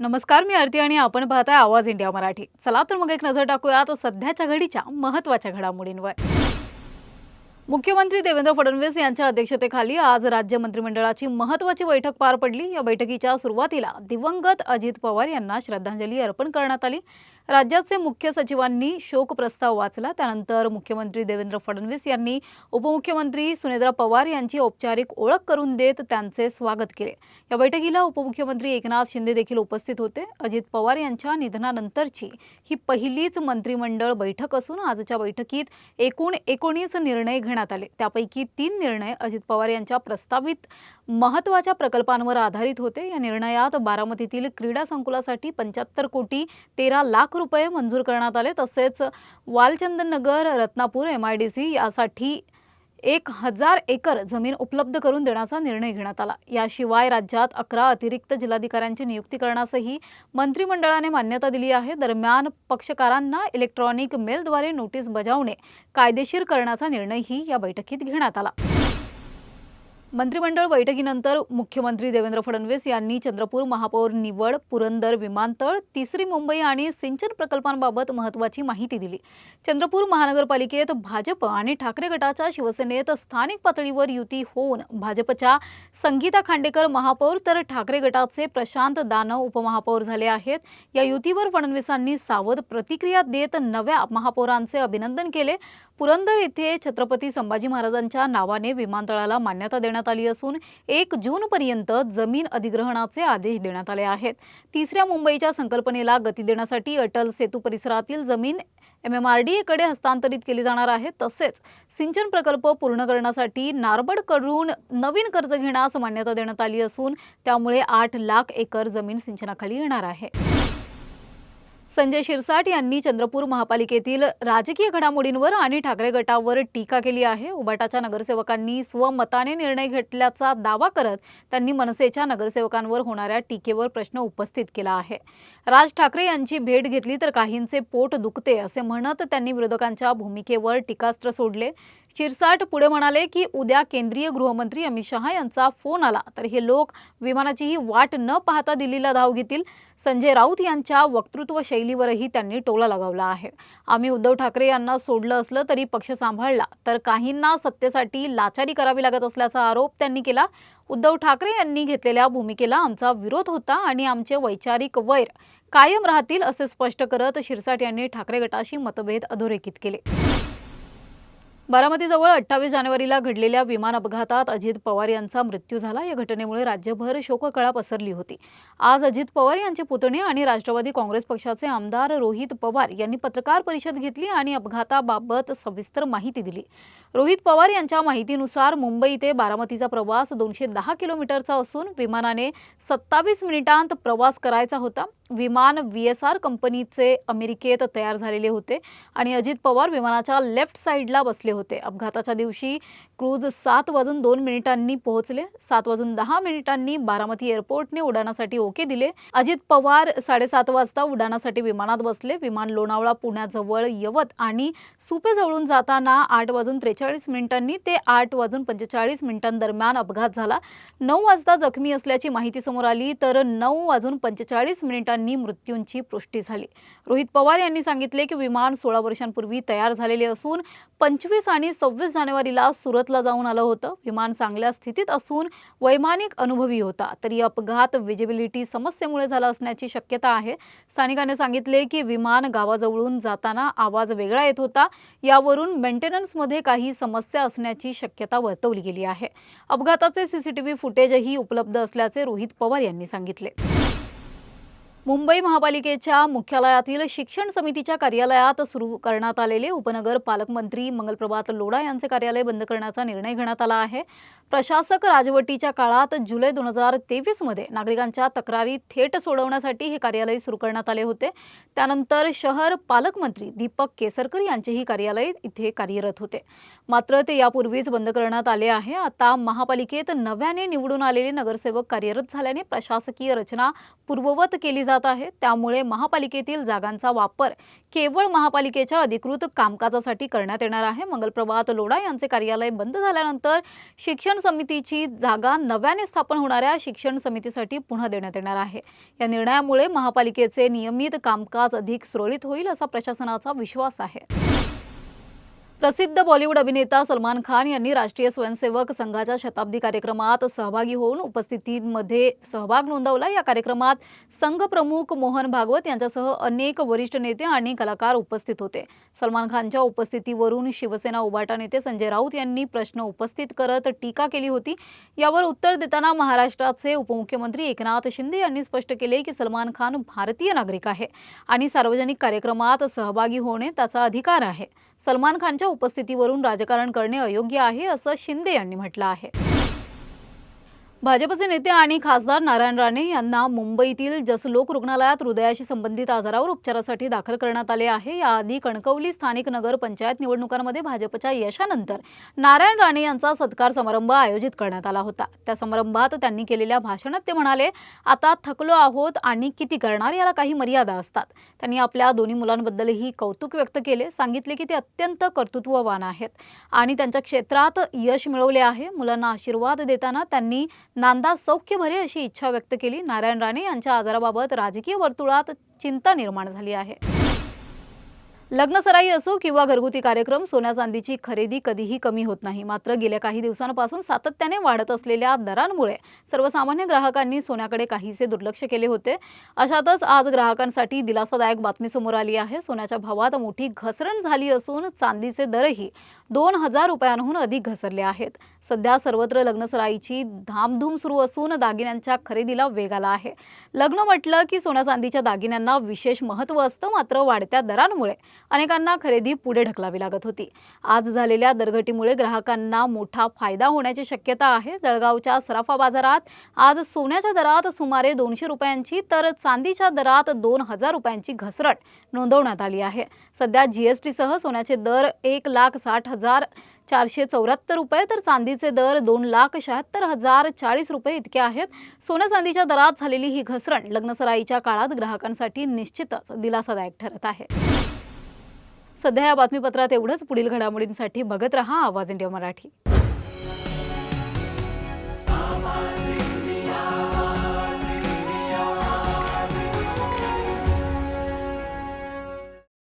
नमस्कार, मी आरती आणि आपण पाहताय आवाज इंडिया मराठी. चला तर मग एक नजर टाकूयात सध्याच्या घडीच्या महत्त्वाच्या घडामोडींवर. मुख्यमंत्री देवेंद्र फडणवीस यांच्या अध्यक्षतेखाली आज राज्य मंत्रिमंडळाची महत्त्वाची बैठक पार पडली. या बैठकीच्या सुरुवातीला दिवंगत अजित पवार यांना श्रद्धांजली अर्पण करण्यात आली. राज्याचे मुख्य सचिवांनी शोक प्रस्ताव वाचला. त्यानंतर मुख्यमंत्री देवेंद्र फडणवीस यांनी उपमुख्यमंत्री सुनेत्रा पवार यांची औपचारिक ओळख करून देत त्यांचे स्वागत केले. या बैठकीला उपमुख्यमंत्री एकनाथ शिंदे देखील उपस्थित होते. अजित पवार यांच्या निधनानंतरची ही पहिलीच मंत्रिमंडळ बैठक असून आजच्या बैठकीत एकूण 19 निर्णय घेण्यात आले. त्यापैकी 3 निर्णय अजित पवार यांच्या प्रस्तावित महत्त्वाच्या प्रकल्पांवर आधारित होते. या निर्णयात बारामतीतील क्रीडा संकुलासाठी 75 कोटी 13 लाख रुपये मंजूर करण्यात आले. तसेच वालचंदन नगर, रत्नापूर MIDC यासाठी 1000 एकर जमीन उपलब्ध करून देण्याचा निर्णय घेण्यात आला. याशिवाय राज्यात 11 अतिरिक्त जिल्हाधिकाऱ्यांची नियुक्ती करण्यासही मंत्रिमंडळाने मान्यता दिली आहे. दरम्यान पक्षकारांना इलेक्ट्रॉनिक मेलद्वारे नोटीस बजावणे कायदेशीर करण्याचा निर्णयही या बैठकीत घेण्यात आला. मंत्रिमंडळ बैठकीनंतर मुख्यमंत्री देवेंद्र फडणवीस यांनी चंद्रपूर महापौर निवड, पुरंदर विमानतळ, तिसरी मुंबई आणि सिंचन प्रकल्पांबाबत महत्त्वाची माहिती दिली. चंद्रपूर महानगरपालिकेत भाजप आणि ठाकरे गटाच्या शिवसेनेत स्थानिक पातळीवर युती होऊन भाजपच्या संगीता खांडेकर महापौर तर ठाकरे गटाचे प्रशांत दानव उपमहापौर झाले आहेत. या युतीवर फडणवीसांनी सावध प्रतिक्रिया देत नव्या महापौरांचे अभिनंदन केले. पुरंदर येथे छत्रपती संभाजी महाराजांच्या नावाने विमानतळाला मान्यता देण्यात आली असून 1 जूनपर्यंत जमीन अधिग्रहणाचे आदेश देण्यात आले आहेत. तिसऱ्या मुंबईच्या संकल्पनेला गती देण्यासाठी अटल सेतू परिसरातील जमीन MMRDA कडे हस्तांतरित केली जाणार आहे. तसेच सिंचन प्रकल्प पूर्ण करण्यासाठी नारबडकडून नवीन कर्ज घेण्यास मान्यता देण्यात आली असून त्यामुळे 8 लाख एकर जमीन सिंचनाखाली येणार आहे. संजय शिरसाट यांनी चंद्रपूर महापालिकेतील राजकीय घडामोडींवर आणि ठाकरे गटावर टीका केली आहे. उबाटाच्या नगरसेवकांनी स्वमताने निर्णय घेतल्याचा दावा करत त्यांनी मनसेच्या नगरसेवकांवर होणाऱ्या टीकेवर प्रश्न उपस्थित केला आहे. राज ठाकरे यांची भेट घेतली तर काहींचे पोट दुखते असे म्हणत त्यांनी विरोधकांच्या भूमिकेवर टीकास्त्र सोडले. शिरसाट पुढे म्हणाले की उद्या केंद्रीय गृहमंत्री अमित शहा यांचा फोन आला तर हे लोक विमानाचीही वाट न पाहता दिल्लीला धाव घेतील. संजय राऊत यांच्या वक्तृत्व शैलीवरही त्यांनी टोला लगावला आहे. आम्ही उद्धव ठाकरे यांना सोडलं असलं तरी पक्ष सांभाळला तर काहींना सत्तेसाठी लाचारी करावी लागत असल्याचा आरोप त्यांनी केला. उद्धव ठाकरे यांनी घेतलेल्या भूमिकेला आमचा विरोध होता आणि आमचे वैचारिक वैर कायम राहतील असे स्पष्ट करत शिरसाट यांनी ठाकरे गटाशी मतभेद अधोरेखित केले. बारामतीजवळ 28 जानेवारीला घडलेल्या विमान अपघातात अजित पवार यांचा मृत्यू झाला. या घटनेमुळे राज्यभर शोककळा पसरली होती. आज अजित पवार यांचे पुतणे आणि राष्ट्रवादी काँग्रेस पक्षाचे आमदार रोहित पवार यांनी पत्रकार परिषद घेतली आणि अपघाताबाबत सविस्तर माहिती दिली. रोहित पवार यांच्या माहितीनुसार मुंबई ते बारामतीचा प्रवास 210 किलोमीटरचा असून विमानाने 27 मिनिटांत प्रवास करायचा होता. विमान VSR कंपनीचे अमेरिकेत तयार झालेले होते आणि अजित पवार विमानाच्या लेफ्ट साईडला बसले होते. अपघाताच्या दिवशी क्रूज 7:02 पोहोचले. 7:10 बारामती एअरपोर्टने उड्डाणासाठी ओके दिले. अजित पवार 7:30 वाजता उड्डाणासाठी विमानात बसले. विमान लोणावळा पुण्याजवळ यवत आणि सुपे जवळून जाताना 8:43 ते 8:45 दरम्यान अपघात झाला. 9 वाजता जखमी असल्याची माहिती समोर आली तर 9:45 मृत्यूंची पुष्टी झाली. रोहित पवार यांनी सांगितले की विमान 16 वर्षांपूर्वी तयार झालेले असून 25 आणि 26 जानेवारीला सुरतला जाऊन आलं होतं. विमान चांगल्या स्थितीत असून वैमानिक अनुभवी होता. तरी अपघात विजिबिलिटी समस्येमुळे झाला असण्याची शक्यता आहे. स्थानिकांनी सांगितले की विमान गावाजवळून जाताना आवाज वेगळा येत होता. यावरून मेंटेनन्समध्ये काही समस्या असण्याची शक्यता वर्तवली गेली आहे. अपघाताचे CCTV फुटेजही उपलब्ध असल्याचे रोहित पवार यांनी सांगितले. मुंबई महापालिकेच्या मुख्यालयातील शिक्षण समितीच्या कार्यालयात सुरू करण्यात आलेले उपनगर पालकमंत्री मंगलप्रभात लोढा यांचे कार्यालय बंद करण्याचा निर्णय घेण्यात आला आहे. प्रशासक राजवटीच्या काळात जुलै 2023 मध्ये नागरिकांच्या तक्रारी थेट सोडवण्यासाठी हे कार्यालय सुरू करण्यात आले होते. त्यानंतर शहर पालकमंत्री दीपक केसरकर यांचेही कार्यालय इथे कार्यरत होते. मात्र ते यापूर्वीच बंद करण्यात आले आहे. आता महापालिकेत नव्याने निवडून आलेले नगरसेवक कार्यरत झाल्याने प्रशासकीय रचना पूर्ववत केली जात आहे। त्यामुळे महापालिकेतील जागांचा वापर केवळ महापालिकेच्या अधिकृत कामकाजासाठी करण्यात येणार आहे। मंगलप्रभात लोढा यांचे कार्यालय बंद झाल्यानंतर शिक्षण समितीची जागा नव्याने स्थापन होणाऱ्या शिक्षण समितीसाठी पुन्हा देण्यात येणार आहे। या निर्णयामुळे महापालिकेचे नियमित कामकाज अधिक सुरळीत होईल असा प्रशासनाचा विश्वास आहे। प्रसिद्ध बॉलिवूड अभिनेता सलमान खान यांनी राष्ट्रीय स्वयंसेवक संघाच्या शताब्दी कार्यक्रमात सहभागी होऊन उपस्थितीमध्ये सहभाग नोंदवला। या कार्यक्रमात संघ प्रमुख मोहन भागवत यांच्यासह अनेक वरिष्ठ नेते आणि कलाकार उपस्थित होते। सलमान खानच्या उपस्थितीवरून शिवसेना उभाटा नेते संजय राऊत यांनी प्रश्न उपस्थित करत टीका केली होती। यावर उत्तर देताना महाराष्ट्राचे उपमुख्यमंत्री एकनाथ शिंदे यांनी स्पष्ट केले की सलमान खान भारतीय नागरिक आहे आणि सार्वजनिक कार्यक्रमात सहभागी होणे त्याचा अधिकार आहे। सलमान खानच्या उपस्थितीवरून राजकारण करणे अयोग्य आहे असं शिंदे यांनी म्हटलं आहे। भाजपचे नेते आणि खासदार नारायण राणे यांना मुंबईतील जसलोक रुग्णालयात हृदयाशी संबंधित आजारावर उपचारासाठी दाखल करण्यात आले आहे। याआधी कणकवली स्थानिक नगर पंचायत निवडणुकांमध्ये भाजपच्या यशानंतर नारायण राणे यांचा सत्कार समारंभ आयोजित करण्यात आला होता। त्या समारंभात त्यांनी केलेल्या भाषणात ते म्हणाले, आता थकलो आहोत आणि किती करणार, याला काही मर्यादा असतात। त्यांनी आपल्या दोन्ही मुलांबद्दलही कौतुक व्यक्त केले, सांगितले की ते अत्यंत कर्तृत्ववान आहेत आणि त्यांच्या क्षेत्रात यश मिळवले आहे। मुलांना आशीर्वाद देताना त्यांनी नांदा सौख्य भरे अशी इच्छा व्यक्त केली। नारायण राणे यांच्या आजाराबाबत राजकीय वर्तुळात चिंता निर्माण झाली आहे। लग्नसराई असो किंवा घरगुती कार्यक्रम, सोन्या चांदीची खरेदी कधीही कमी होत नाही। मात्र गेल्या काही दिवसांपासून सातत्याने वाढत असलेल्या दरांमुळे सर्वसामान्य ग्राहकांनी सोन्याकडे काहीसे दुर्लक्ष केले होते। अशातच आज ग्राहकांसाठी दिलासादायक बातमी समोर आली आहे। सोन्याच्या भावात मोठी घसरण झाली असून चांदीचे दरही 2000 रुपयांहून अधिक घसरले आहेत। सध्या सर्वत्र लग्नसराईची धामधूम सुरू असून दागिन्यांच्या खरेदीला वेग आला आहे। लग्न म्हटलं की सोन्या चांदीच्या दागिन्यांना विशेष महत्त्व असतं, मात्र वाढत्या दरांमुळे अनेकांना खरेदी पुढे ढकलावी लागत होती। आज झालेल्या दरघटीमुळे ग्राहकांना मोठा फायदा होण्याची शक्यता आहे। जळगावच्या सराफा बाजारात आज सोन्याच्या दरात सुमारे 200 रुपयांची तर चांदीच्या दरात 2000 रुपयांची घसरण नोंदवण्यात आली आहे। सध्या जीएसटी सह सोन्याचे दर 1,60,474 रुपये तर चांदीचे दर 2,76,040 रुपये इतके आहेत। सोन्या चांदीच्या दरात झालेली ही घसरण लग्नसराईच्या काळात ग्राहकांसाठी निश्चितच दिलासादायक ठरत आहे। सध्या या बातमीपत्रात एवढंच। पुढील घडामोडींसाठी बघत रहा आवाज इंडिया मराठी।